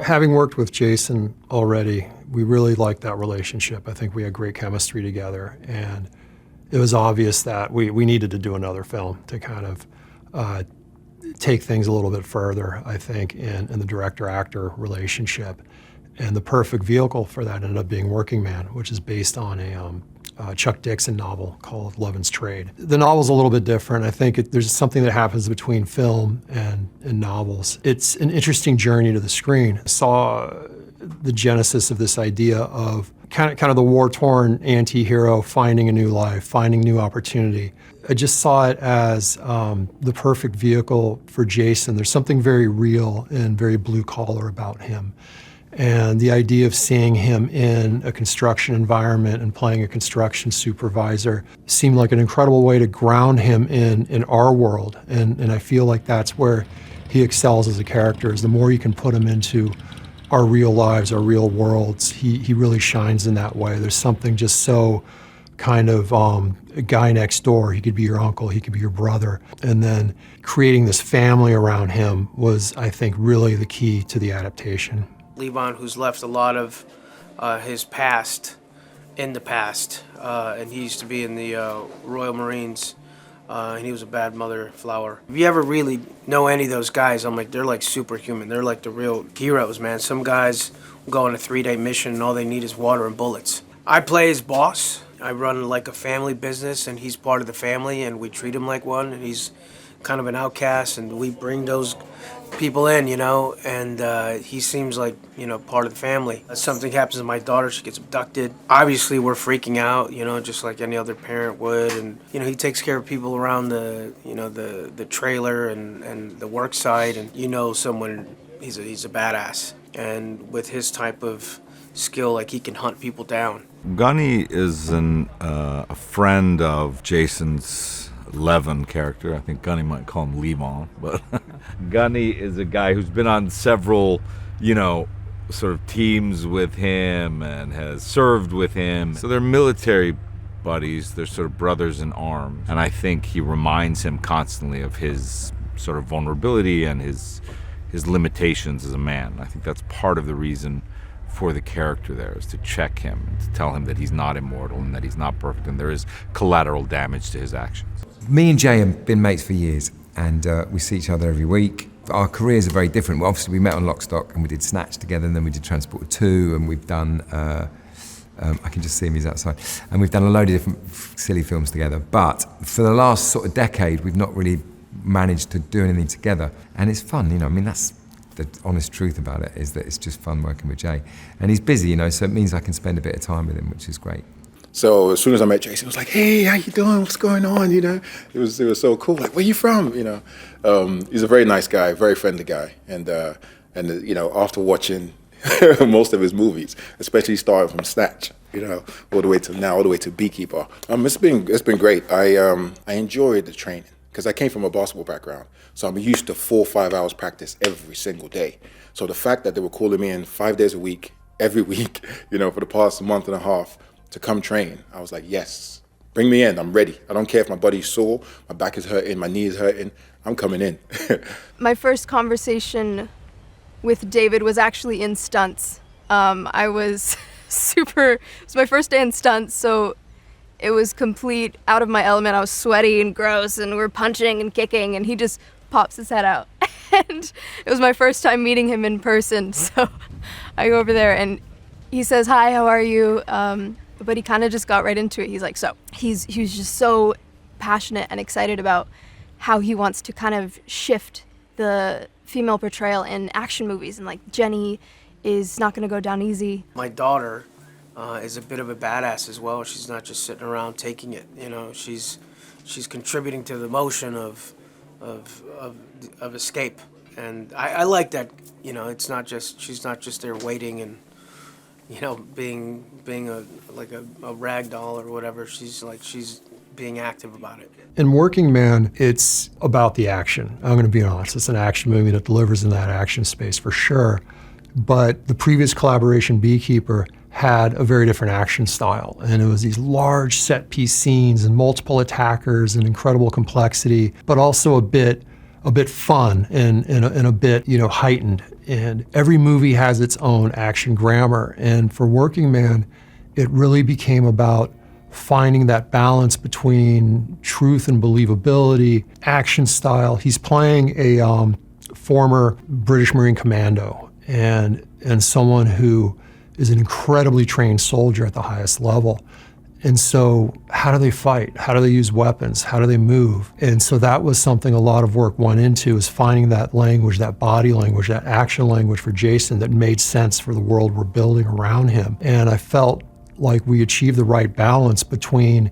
Having worked with Jason already, we really liked that relationship. I think we had great chemistry together, and it was obvious that we needed to do another film to kind of take things a little bit further, I think, in the director-actor relationship. And the perfect vehicle for that ended up being Working Man, which is based on a Chuck Dixon novel called Levon Cade. The novel's a little bit different. I think there's something that happens between film and novels. It's an interesting journey to the screen. I saw the genesis of this idea of kind of the war-torn anti-hero finding a new life, finding new opportunity. I just saw it as the perfect vehicle for Jason. There's something very real and very blue-collar about him. And the idea of seeing him in a construction environment and playing a construction supervisor seemed like an incredible way to ground him in our world. And I feel like that's where he excels as a character, is the more you can put him into our real lives, our real worlds, he really shines in that way. There's something just so kind of a guy next door. He could be your uncle, he could be your brother. And then creating this family around him was, I think, really the key to the adaptation. Levon, who's left a lot of his past in the past, and he used to be in the Royal Marines, and he was a bad mother flower. If you ever really know any of those guys, I'm like, they're like superhuman. They're like the real heroes, man. Some guys go on a 3-day mission and all they need is water and bullets. I play his boss. I run like a family business, and he's part of the family, and we treat him like one, and he's kind of an outcast, and we bring those people in, you know, and he seems like, you know, part of the family. Something happens to my daughter, she gets abducted. Obviously, we're freaking out, you know, just like any other parent would, and, you know, he takes care of people around the, you know, the trailer and the work site, and you know someone, he's a badass. And with his type of skill, like, he can hunt people down. Gunny is a friend of Jason's Levon character. I think Gunny might call him Levon, but Gunny is a guy who's been on several, you know, sort of teams with him and has served with him. So they're military buddies, they're sort of brothers in arms. And I think he reminds him constantly of his sort of vulnerability and his limitations as a man. I think that's part of the reason for the character there, is to check him and to tell him that he's not immortal and that he's not perfect and there is collateral damage to his actions. Me and Jay have been mates for years, and we see each other every week. Our careers are very different. Well, obviously, we met on Lock, Stock, and we did Snatch together, and then we did Transporter 2, and we've done, I can just see him, he's outside, and we've done a load of different silly films together. But for the last sort of decade, we've not really managed to do anything together, and it's fun, you know. I mean, that's the honest truth about it, is that it's just fun working with Jay. And he's busy, you know, so it means I can spend a bit of time with him, which is great. So as soon as I met Jason, it was like, hey, how you doing? What's going on? You know, it was so cool. Like, where you from? You know, he's a very nice guy, very friendly guy. And you know, after watching most of his movies, especially starting from Snatch, you know, all the way to now, all the way to Beekeeper, it's been great. I enjoyed the training because I came from a basketball background, so I'm used to 4 or 5 hours practice every single day. So the fact that they were calling me in 5 days a week, every week, you know, for the past month and a half, to come train, I was like, yes, bring me in, I'm ready. I don't care if my body's sore, my back is hurting, my knee is hurting, I'm coming in. My first conversation with David was actually in stunts. I was it was my first day in stunts, so it was complete out of my element. I was sweaty and gross, and we're punching and kicking, and he just pops his head out. And it was my first time meeting him in person, so I go over there, and he says, hi, how are you? But he kind of just got right into it. He's like, so he was just so passionate and excited about how he wants to kind of shift the female portrayal in action movies. And like, Jenny is not going to go down easy. My daughter is a bit of a badass as well. She's not just sitting around taking it. You know, she's contributing to the motion of escape. And I like that. You know, she's not just there waiting and, you know, being a rag doll or whatever. She's being active about it. In Working Man, it's about the action. I'm going to be honest, it's an action movie that delivers in that action space for sure. But the previous collaboration, Beekeeper, had a very different action style, and it was these large set piece scenes and multiple attackers and incredible complexity, but also a bit fun and a bit, you know, heightened And every movie has its own action grammar. And for Working Man, it really became about finding that balance between truth and believability, action style. He's playing a former British Marine commando and someone who is an incredibly trained soldier at the highest level. And so how do they fight? How do they use weapons? How do they move? And so that was something a lot of work went into, is finding that language, that body language, that action language for Jason that made sense for the world we're building around him. And I felt like we achieved the right balance between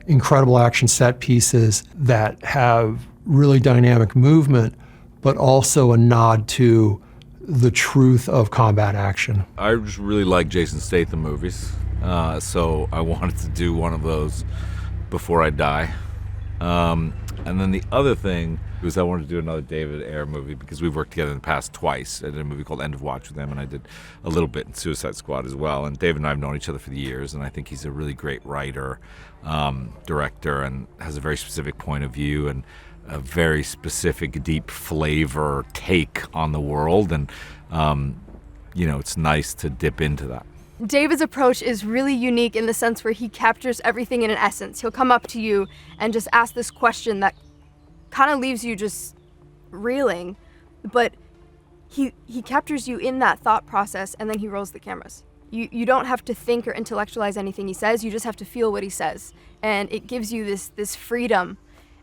incredible action set pieces that have really dynamic movement, but also a nod to the truth of combat action. I just really like Jason Statham movies, so I wanted to do one of those before I die. And then the other thing was I wanted to do another David Ayer movie because we've worked together in the past twice. I did a movie called End of Watch with him, and I did a little bit in Suicide Squad as well. And David and I have known each other for the years, and I think he's a really great writer, director, and has a very specific point of view and a very specific, deep flavor take on the world. And, it's nice to dip into that. David's approach is really unique in the sense where he captures everything in an essence. He'll come up to you and just ask this question that kind of leaves you just reeling, but he captures you in that thought process, and then he rolls the cameras. You don't have to think or intellectualize anything he says, you just have to feel what he says. And it gives you this freedom,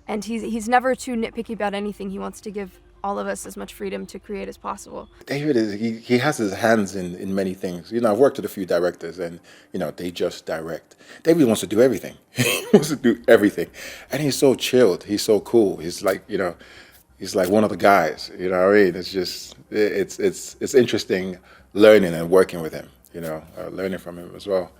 and he's never too nitpicky about anything. He wants to give all of us as much freedom to create as possible. David he has his hands in many things. I've worked with a few directors, and they just direct. David wants to do everything. He wants to do everything, and he's so chilled. He's so cool. He's like he's like one of the guys. You know what I mean? It's just it's interesting learning and working with him. Learning from him as well.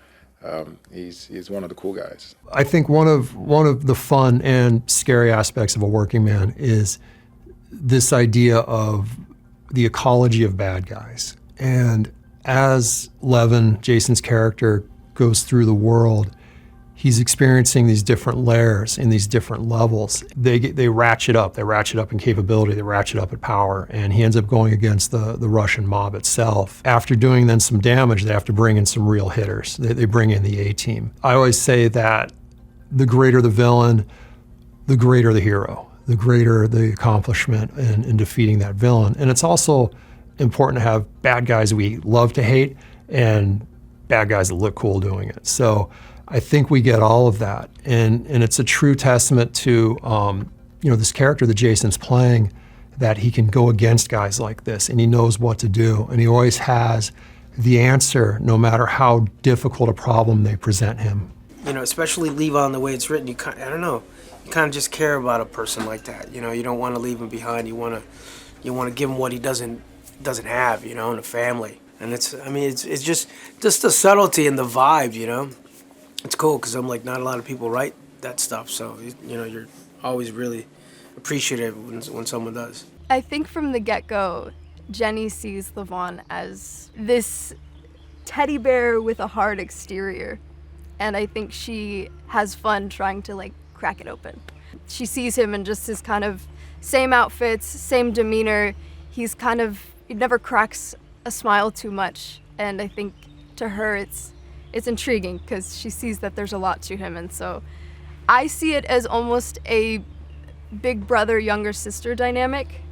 He's one of the cool guys. I think one of the fun and scary aspects of a Working Man is this idea of the ecology of bad guys. And as Levon, Jason's character, goes through the world, he's experiencing these different layers in these different levels. They ratchet up. They ratchet up in capability. They ratchet up in power. And he ends up going against the Russian mob itself. After doing then some damage, they have to bring in some real hitters. They bring in the A-team. I always say that the greater the villain, the greater the hero. The greater the accomplishment in defeating that villain. And it's also important to have bad guys we love to hate and bad guys that look cool doing it. So I think we get all of that. And it's a true testament to this character that Jason's playing, that he can go against guys like this and he knows what to do. And he always has the answer no matter how difficult a problem they present him. Especially Levon, the way it's written, I don't know. You kind of just care about a person like that. You don't want to leave him behind. You want to give him what he doesn't have. In a family. And it's just the subtlety and the vibe. It's cool because I'm like, not a lot of people write that stuff. So you're always really appreciative when someone does. I think from the get-go, Jenny sees Levon as this teddy bear with a hard exterior, and I think she has fun trying to crack it open. She sees him in just his kind of same outfits, same demeanor. He never cracks a smile too much. And I think to her it's intriguing because she sees that there's a lot to him. And so I see it as almost a big brother, younger sister dynamic.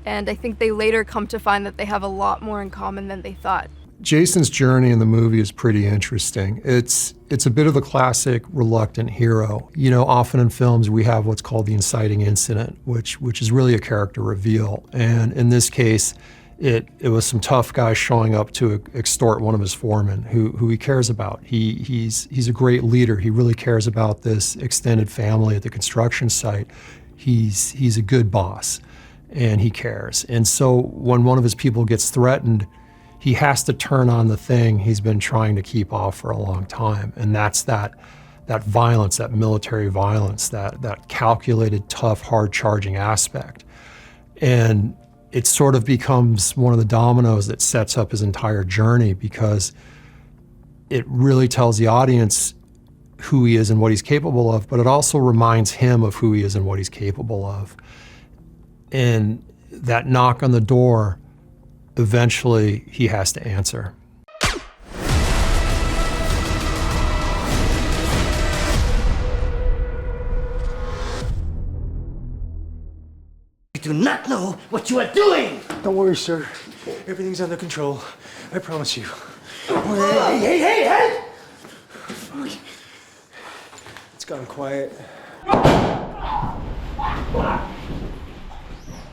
And I think they later come to find that they have a lot more in common than they thought. Jason's journey in the movie is pretty interesting. It's a bit of the classic reluctant hero. Often in films we have what's called the inciting incident, which is really a character reveal. And in this case, it was some tough guy showing up to extort one of his foremen who he cares about. He's a great leader. He really cares about this extended family at the construction site. He's a good boss, and he cares. And so when one of his people gets threatened, he has to turn on the thing he's been trying to keep off for a long time. And that's that violence, that military violence, that calculated, tough, hard-charging aspect. And it sort of becomes one of the dominoes that sets up his entire journey, because it really tells the audience who he is and what he's capable of, but it also reminds him of who he is and what he's capable of. And that knock on the door eventually he has to answer. You do not know what you are doing! Don't worry, sir. Everything's under control. I promise you. Hey! It's gotten quiet.